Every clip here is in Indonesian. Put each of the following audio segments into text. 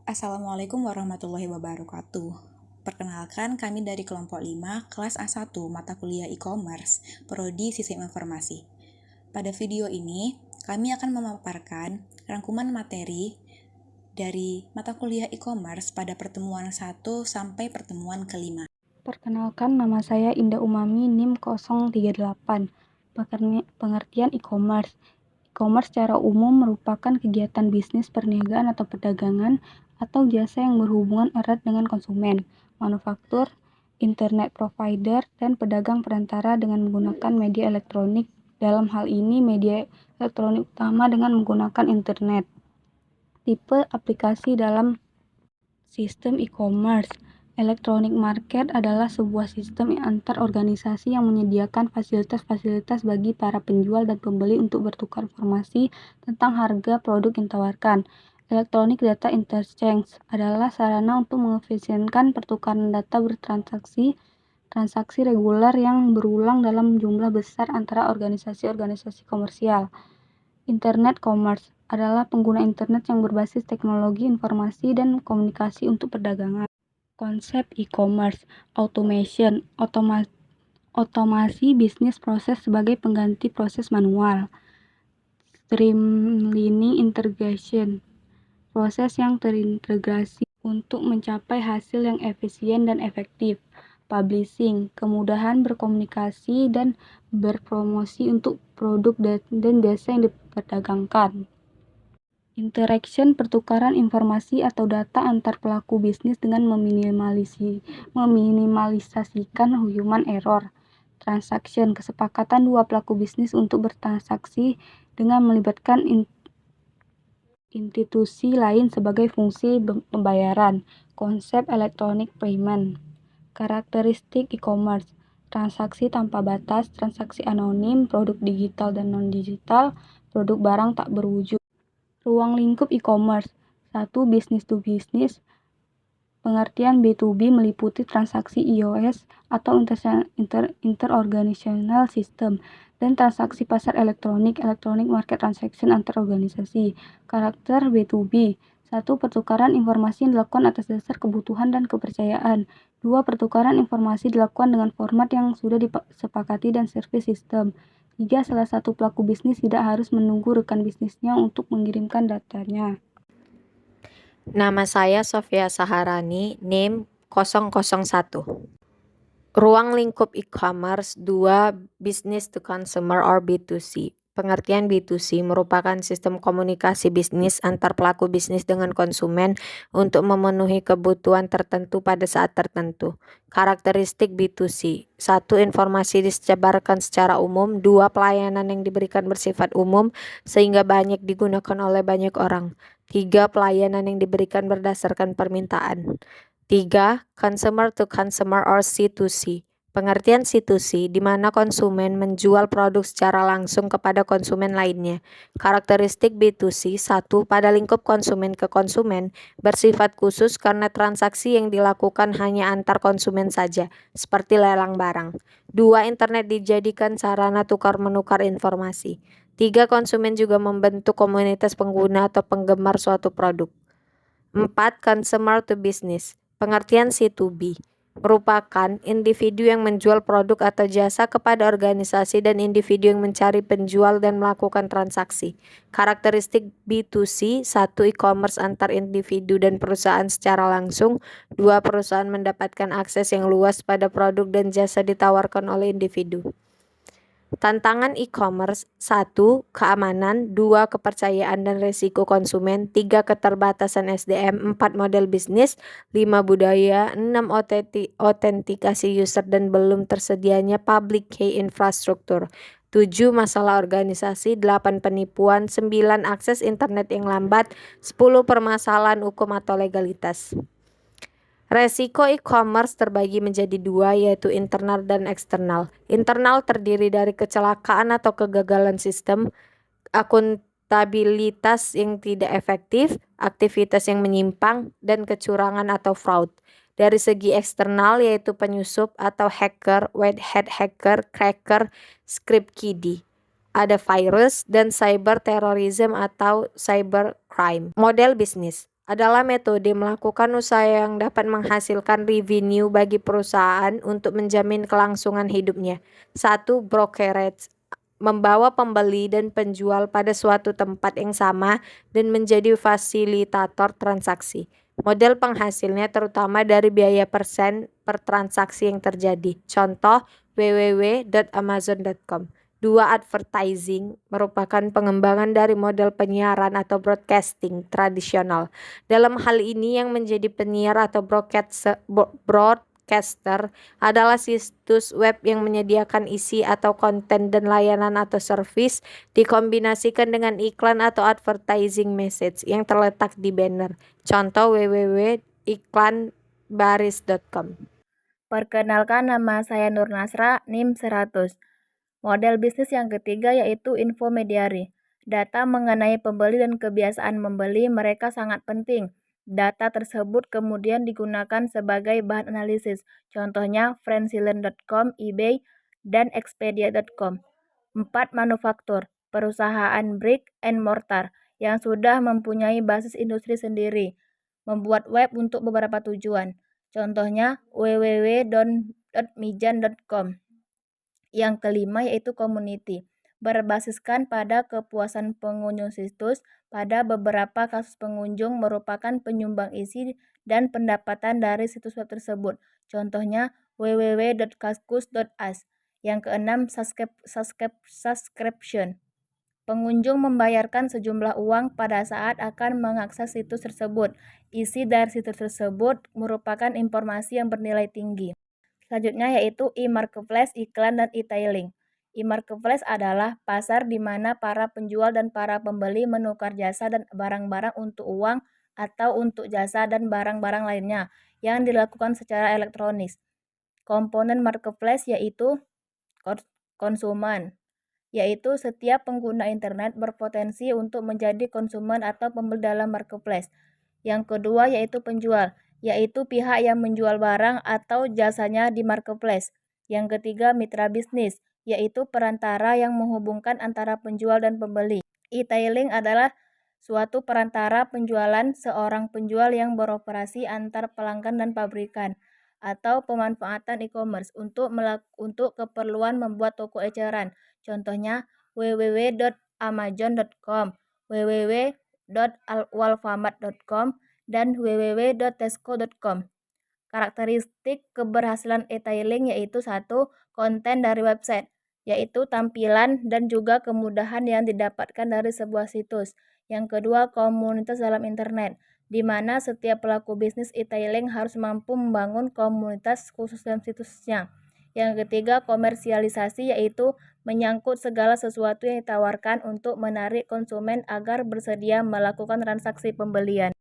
Assalamualaikum warahmatullahi wabarakatuh. Perkenalkan, kami dari kelompok 5, kelas A1, mata kuliah e-commerce, Prodi Sistem Informasi. Pada video ini, kami akan memaparkan rangkuman materi dari mata kuliah e-commerce pada pertemuan 1 sampai pertemuan ke-5. Perkenalkan, nama saya Indah Umami, NIM 038. Pengertian e-commerce. E-commerce secara umum merupakan kegiatan bisnis perniagaan atau perdagangan atau jasa yang berhubungan erat dengan konsumen, manufaktur, internet provider, dan pedagang perantara dengan menggunakan media elektronik. Dalam hal ini, media elektronik utama dengan menggunakan internet. Tipe aplikasi dalam sistem e-commerce. Electronic market adalah sebuah sistem antar organisasi yang menyediakan fasilitas-fasilitas bagi para penjual dan pembeli untuk bertukar informasi tentang harga produk yang ditawarkan. Electronic data interchange adalah sarana untuk mengefisienkan pertukaran data transaksi reguler yang berulang dalam jumlah besar antara organisasi-organisasi komersial. Internet commerce adalah pengguna internet yang berbasis teknologi informasi dan komunikasi untuk perdagangan. Konsep e-commerce, automation, otomasi bisnis proses sebagai pengganti proses manual. Streamlining integration, proses yang terintegrasi untuk mencapai hasil yang efisien dan efektif. Publishing, kemudahan berkomunikasi dan berpromosi untuk produk dan jasa yang diperdagangkan. Interaction, pertukaran informasi atau data antar pelaku bisnis dengan meminimalisasikan human error. Transaction, kesepakatan dua pelaku bisnis untuk bertransaksi dengan melibatkan institusi lain sebagai fungsi pembayaran. Konsep electronic payment. Karakteristik e-commerce, transaksi tanpa batas, transaksi anonim, produk digital dan non-digital, produk barang tak berwujud. Ruang lingkup e-commerce. 1. Business to business. Pengertian B2B meliputi transaksi IOS atau interorganizational system dan transaksi pasar elektronik, electronic market transaction antar organisasi. Karakter B2B. 1. Pertukaran informasi yang dilakukan atas dasar kebutuhan dan kepercayaan. 2. Pertukaran informasi dilakukan dengan format yang sudah disepakati dan service system. 3. Salah satu pelaku bisnis tidak harus menunggu rekan bisnisnya untuk mengirimkan datanya. Nama saya Sofia Saharani, NIM 001. Ruang lingkup e-commerce 2. Business to consumer or B2C. Pengertian B2C merupakan sistem komunikasi bisnis antar pelaku bisnis dengan konsumen untuk memenuhi kebutuhan tertentu pada saat tertentu. Karakteristik B2C. 1. Informasi disebarkan secara umum. 2. Pelayanan yang diberikan bersifat umum sehingga banyak digunakan oleh banyak orang. 3. Pelayanan yang diberikan berdasarkan permintaan. 3. Consumer to consumer or C2C. Pengertian C2C di mana konsumen menjual produk secara langsung kepada konsumen lainnya. Karakteristik B2C. 1. Pada lingkup konsumen ke konsumen bersifat khusus karena transaksi yang dilakukan hanya antar konsumen saja, seperti lelang barang. 2. Internet dijadikan sarana tukar-menukar informasi. 3. Konsumen juga membentuk komunitas pengguna atau penggemar suatu produk. 4. Consumer to business. Pengertian C2B merupakan individu yang menjual produk atau jasa kepada organisasi dan individu yang mencari penjual dan melakukan transaksi. Karakteristik B2C. 1. E-commerce antar individu dan perusahaan secara langsung. 2. Perusahaan mendapatkan akses yang luas pada produk dan jasa ditawarkan oleh individu. Tantangan e-commerce. 1. Keamanan. 2. Kepercayaan dan risiko konsumen. 3. Keterbatasan SDM. 4. Model bisnis. 5. Budaya. 6. Otentikasi user dan belum tersedianya public key infrastruktur. 7. Masalah organisasi. 8. Penipuan. 9. Akses internet yang lambat. 10. Permasalahan hukum atau legalitas. Resiko e-commerce terbagi menjadi 2, yaitu internal dan eksternal. Internal terdiri dari kecelakaan atau kegagalan sistem, akuntabilitas yang tidak efektif, aktivitas yang menyimpang, dan kecurangan atau fraud. Dari segi eksternal yaitu penyusup atau hacker, white hat hacker, cracker, script kiddie. Ada virus dan cyber terrorism atau cyber crime. Model bisnis. adalah metode melakukan usaha yang dapat menghasilkan revenue bagi perusahaan untuk menjamin kelangsungan hidupnya. 1. Brokerage, membawa pembeli dan penjual pada suatu tempat yang sama dan menjadi fasilitator transaksi. Model penghasilnya terutama dari biaya persen per transaksi yang terjadi. Contoh, www.amazon.com. 2. Advertising merupakan pengembangan dari model penyiaran atau broadcasting tradisional. Dalam hal ini yang menjadi penyiar atau broadcaster adalah situs web yang menyediakan isi atau konten dan layanan atau service dikombinasikan dengan iklan atau advertising message yang terletak di banner. Contoh www.iklanbaris.com. Perkenalkan, nama saya Nur Nasra, NIM 100. Model bisnis yang ketiga yaitu infomediary. Data mengenai pembeli dan kebiasaan membeli mereka sangat penting. Data tersebut kemudian digunakan sebagai bahan analisis. Contohnya friendsilent.com, eBay, dan expedia.com. 4. Manufaktur, perusahaan brick and mortar yang sudah mempunyai basis industri sendiri, membuat web untuk beberapa tujuan. Contohnya www.mijan.com. Yang kelima yaitu community, berbasiskan pada kepuasan pengunjung situs. Pada beberapa kasus pengunjung merupakan penyumbang isi dan pendapatan dari situs web tersebut. Contohnya www.kaskus.as. Yang keenam subscription. Pengunjung membayarkan sejumlah uang pada saat akan mengakses situs tersebut. Isi dari situs tersebut merupakan informasi yang bernilai tinggi. Selanjutnya yaitu e-marketplace, iklan, dan e-tailing. E-marketplace adalah pasar di mana para penjual dan para pembeli menukar jasa dan barang-barang untuk uang atau untuk jasa dan barang-barang lainnya yang dilakukan secara elektronis. Komponen marketplace yaitu konsumen, yaitu setiap pengguna internet berpotensi untuk menjadi konsumen atau pembeli dalam marketplace. Yang kedua yaitu penjual, yaitu pihak yang menjual barang atau jasanya di marketplace. Yang ketiga mitra bisnis, yaitu perantara yang menghubungkan antara penjual dan pembeli. E-tailing adalah suatu perantara penjualan, seorang penjual yang beroperasi antar pelanggan dan pabrikan, atau pemanfaatan e-commerce untuk keperluan membuat toko eceran. Contohnya www.amazon.com, www.walmart.com, dan www.tesco.com. Karakteristik keberhasilan e-tailing yaitu 1. Konten dari website, yaitu tampilan dan juga kemudahan yang didapatkan dari sebuah situs. Yang kedua, komunitas dalam internet, di mana setiap pelaku bisnis e-tailing harus mampu membangun komunitas khusus dalam situsnya. Yang ketiga, komersialisasi, yaitu menyangkut segala sesuatu yang ditawarkan untuk menarik konsumen agar bersedia melakukan transaksi pembelian.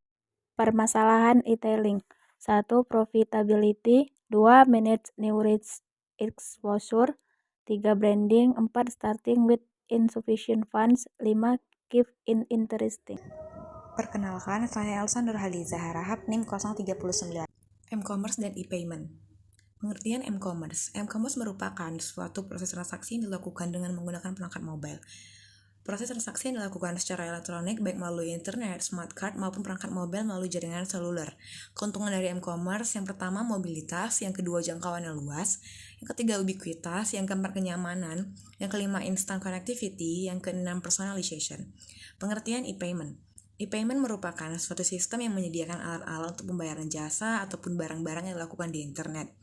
Permasalahan e-tailing. 1. Profitability. 2. Manage new reach exposure. 3. Branding. 4. Starting with insufficient funds. 5. Keep in interesting. Perkenalkan, saya Elsa Nurhaliza Harahap, NIM 039. M-commerce dan e-payment. Pengertian M-commerce. M-commerce merupakan suatu proses transaksi yang dilakukan dengan menggunakan perangkat mobile. Proses transaksi yang dilakukan secara elektronik baik melalui internet, smart card, maupun perangkat mobile melalui jaringan seluler. Keuntungan dari M-commerce, yang pertama mobilitas, yang kedua jangkauan yang luas, yang ketiga ubiquitas, yang keempat kenyamanan, yang kelima instant connectivity, yang keenam personalization. Pengertian e-payment. E-payment merupakan suatu sistem yang menyediakan alat-alat untuk pembayaran jasa ataupun barang-barang yang dilakukan di internet.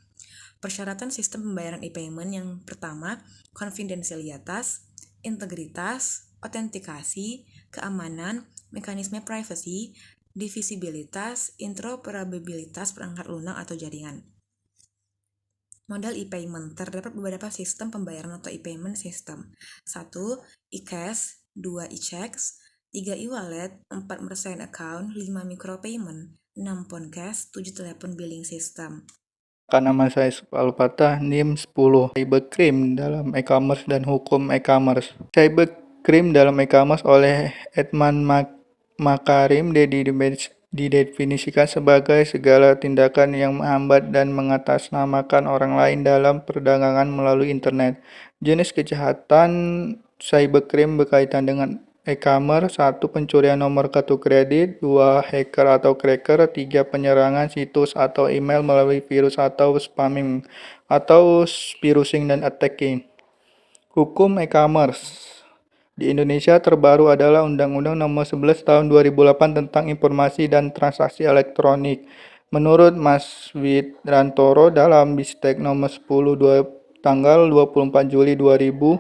Persyaratan sistem pembayaran e-payment yang pertama, konfidensialitas, integritas, autentikasi, keamanan, mekanisme privacy, divisibilitas, interoperabilitas perangkat lunak atau jaringan. Model e-payment. Terdapat beberapa sistem pembayaran atau e-payment system. 1. e-cash, 2. e-checks, 3. e-wallet, 4. merchant account, 5. micropayment, 6. phone cash, 7. telepon billing system. Nama saya Alfatah, NIM 10. Cybercrime dalam e-commerce dan hukum e-commerce. Cybercrime dalam e-commerce oleh Edman Makarim didefinisikan sebagai segala tindakan yang menghambat dan mengatasnamakan orang lain dalam perdagangan melalui internet. Jenis kejahatan cybercrime berkaitan dengan e-commerce. 1. Pencurian nomor kartu kredit. 2. Hacker atau cracker. 3. Penyerangan situs atau email melalui virus atau spamming atau phishing dan attacking. Hukum e-commerce. Di Indonesia terbaru adalah Undang-Undang Nomor 11 Tahun 2008 tentang Informasi dan Transaksi Elektronik. Menurut Mas Widrantoro dalam Bistek Nomor 10 tanggal 24 Juli 2000,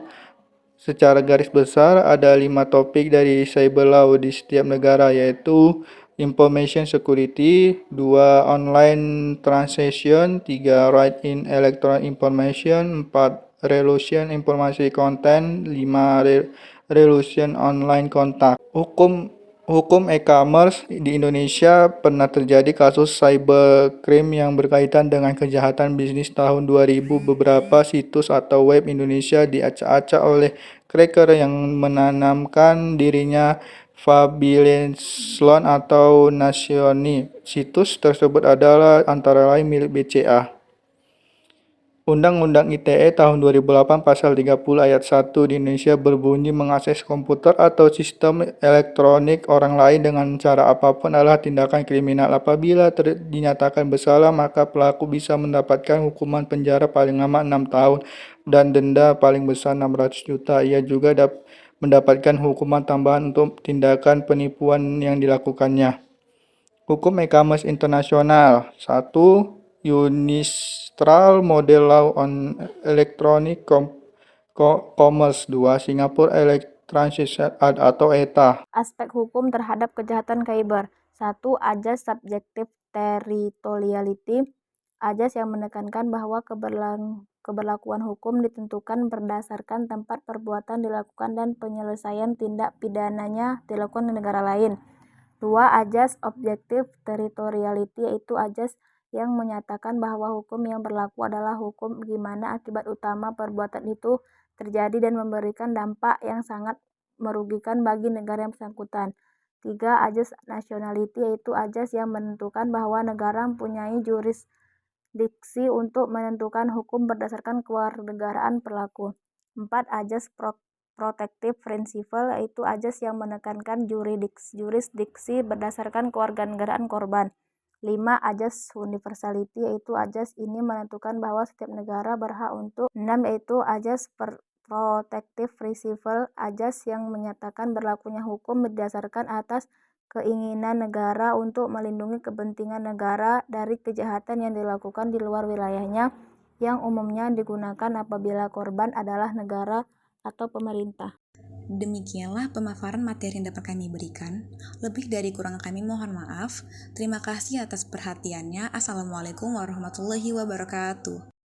secara garis besar ada 5 topik dari cyber law di setiap negara, yaitu Information Security, 2. Online Transaction, 3. Right in Electronic Information, 4. Relation Informasi Konten, 5. Relation Online Kontak. Hukum e-commerce di Indonesia pernah terjadi kasus cybercrime yang berkaitan dengan kejahatan bisnis tahun 2000. Beberapa situs atau web Indonesia diacak-acak oleh cracker yang menanamkan dirinya Fabileslon atau Nasioni. Situs tersebut adalah antara lain milik BCA. Undang-Undang ITE tahun 2008 Pasal 30 Ayat 1 di Indonesia berbunyi mengakses komputer atau sistem elektronik orang lain dengan cara apapun adalah tindakan kriminal. Apabila dinyatakan bersalah, maka pelaku bisa mendapatkan hukuman penjara paling lama 6 tahun dan denda paling besar 600 juta. Ia juga mendapatkan hukuman tambahan untuk tindakan penipuan yang dilakukannya. Hukum e-commerce internasional. 1. Unistral Model Law on Electronic Commerce. 2. Singapore Electronic Act atau ETA. Aspek hukum terhadap kejahatan cyber. 1. Ajas subjective territoriality. Ajas yang menekankan bahwa keberlakuan hukum ditentukan berdasarkan tempat perbuatan dilakukan dan penyelesaian tindak pidananya dilakukan di negara lain. 2. Ajas objective territoriality, yaitu ajas yang menyatakan bahwa hukum yang berlaku adalah hukum di mana akibat utama perbuatan itu terjadi dan memberikan dampak yang sangat merugikan bagi negara yang bersangkutan. 3. Ajas nationality, yaitu ajas yang menentukan bahwa negara mempunyai jurisdiksi untuk menentukan hukum berdasarkan kewarganegaraan berlaku. 4. Ajas protective principle, yaitu ajas yang menekankan jurisdiksi berdasarkan kewarganegaraan korban. 5. Ajas universality, yaitu ajas ini menentukan bahwa setiap negara berhak untuk. 6. Yaitu ajas protective principle, ajas yang menyatakan berlakunya hukum berdasarkan atas keinginan negara untuk melindungi kepentingan negara dari kejahatan yang dilakukan di luar wilayahnya, yang umumnya digunakan apabila korban adalah negara atau pemerintah. Demikianlah pemaparan materi yang dapat kami berikan. Lebih dari kurang kami mohon maaf. Terima kasih atas perhatiannya. Assalamualaikum warahmatullahi wabarakatuh.